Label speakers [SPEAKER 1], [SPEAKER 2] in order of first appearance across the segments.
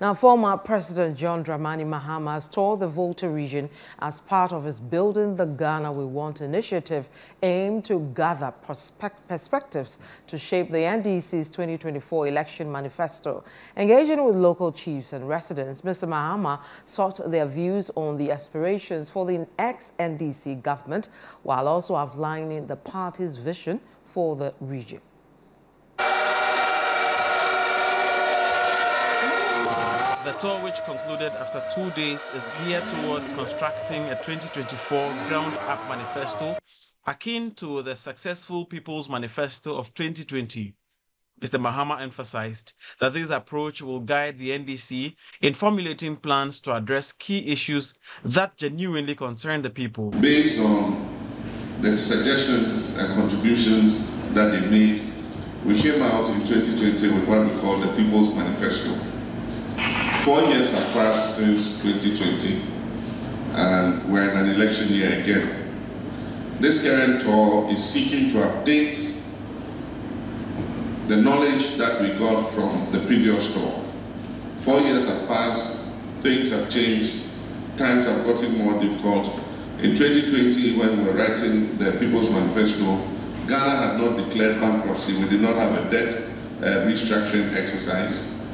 [SPEAKER 1] Now, former President John Dramani Mahama has toured the Volta region as part of his Building the Ghana We Want initiative aimed to gather perspectives to shape the NDC's 2024 election manifesto. Engaging with local chiefs and residents, Mr. Mahama sought their views on the aspirations for the ex-NDC government, while also outlining the party's vision for the region.
[SPEAKER 2] The tour, which concluded after 2 days, is geared towards constructing a 2024 ground-up manifesto akin to the successful People's Manifesto of 2020. Mr. Mahama emphasized that this approach will guide the NDC in formulating plans to address key issues that genuinely concern the people.
[SPEAKER 3] Based on the suggestions and contributions that they made, we came out in 2020 with what we call the People's Manifesto. 4 years have passed since 2020, and we're in an election year again. This current tour is seeking to update the knowledge that we got from the previous tour. 4 years have passed, things have changed, times have gotten more difficult. In 2020, when we were writing the People's Manifesto, Ghana had not declared bankruptcy. We did not have a debt restructuring exercise.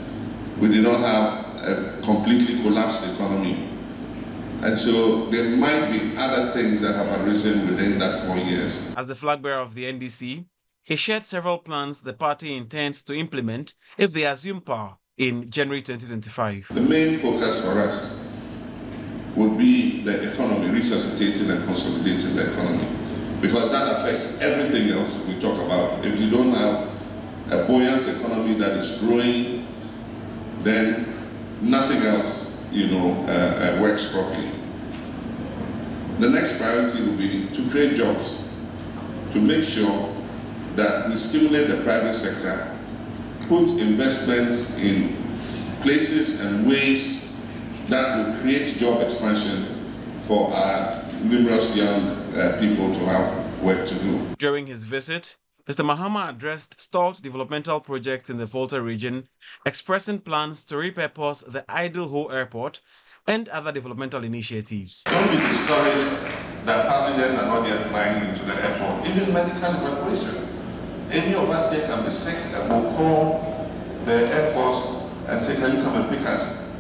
[SPEAKER 3] We did not have a completely collapsed economy. And so there might be other things that have arisen within that 4 years.
[SPEAKER 2] As the flag bearer of the NDC, he shared several plans the party intends to implement if they assume power in January 2025.
[SPEAKER 3] The main focus for us would be the economy, resuscitating and consolidating the economy, because that affects everything else we talk about. If you don't have a buoyant economy that is growing, then nothing else, works properly. The next priority will be to create jobs, to make sure that we stimulate the private sector, put investments in places and ways that will create job expansion for our numerous young people to have work to do.
[SPEAKER 2] During his visit, Mr. Mahama addressed stalled developmental projects in the Volta region, expressing plans to repurpose the Idle Ho Airport and other developmental initiatives.
[SPEAKER 3] Don't be discouraged that passengers are not yet flying into the airport, even medical evacuation. Any of us here can be sick and will call the Air Force and say, can you come and pick us?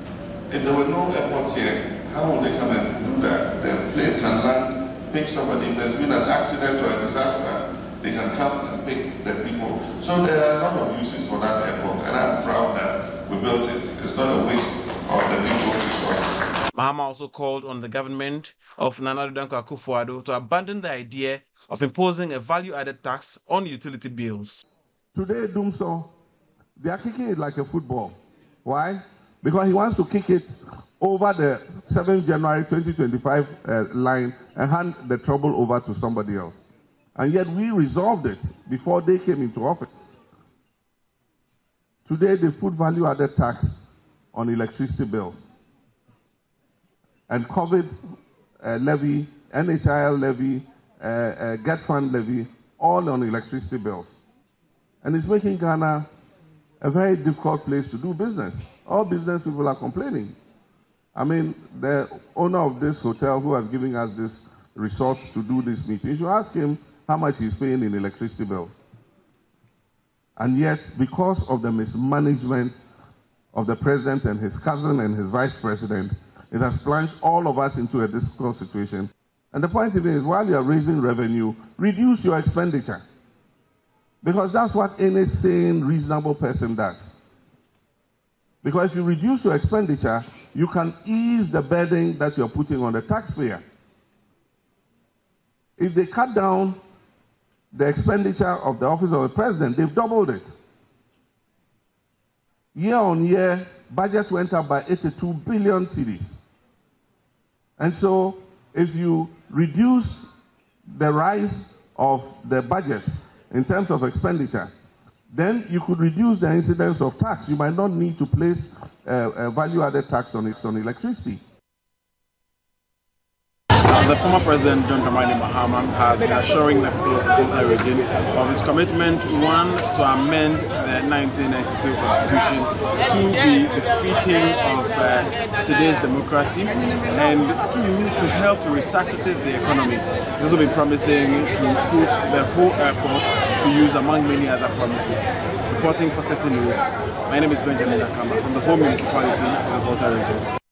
[SPEAKER 3] If there were no airports here, how will they come and do that? The plane can land, pick somebody. If there's been an accident or a disaster, they can come and pick the people. So there are a lot of uses for that airport, and I'm proud that we built it. It's not a waste of the people's resources.
[SPEAKER 2] Mahama also called on the government of Nana Addo Dankwa Akufo-Addo to abandon the idea of imposing a value-added tax on utility bills.
[SPEAKER 4] Today, Dumso, they are kicking it like a football. Why? Because he wants to kick it over the 7th January 2025 line and hand the trouble over to somebody else. And yet we resolved it before they came into office. Today they put value-added tax on electricity bills. And COVID levy, NHIL levy, Get Fund levy, all on electricity bills. And it's making Ghana a very difficult place to do business. All business people are complaining. I mean, the owner of this hotel who has given us this resort to do this meeting, you should ask him how much he's paying in electricity bills. And yet, because of the mismanagement of the president and his cousin and his vice president, it has plunged all of us into a difficult situation. And the point is, while you are raising revenue, reduce your expenditure. Because that's what any sane, reasonable person does. Because if you reduce your expenditure, you can ease the burden that you're putting on the taxpayer. If they cut down the expenditure of the office of the president, they've doubled it. Year on year, budgets went up by 82 billion cedis. And so, if you reduce the rise of the budget in terms of expenditure, then you could reduce the incidence of tax. You might not need to place a value-added tax on electricity.
[SPEAKER 5] The former President John Dramani Mahama has been assuring the people of the Volta region of his commitment, one, to amend the 1992 Constitution to be befitting of today's democracy, and two, to help to resuscitate the economy. He's also been promising to put the whole airport to use, among many other promises. Reporting for Citi News, my name is Benjamin Akama from the whole municipality of the Volta region.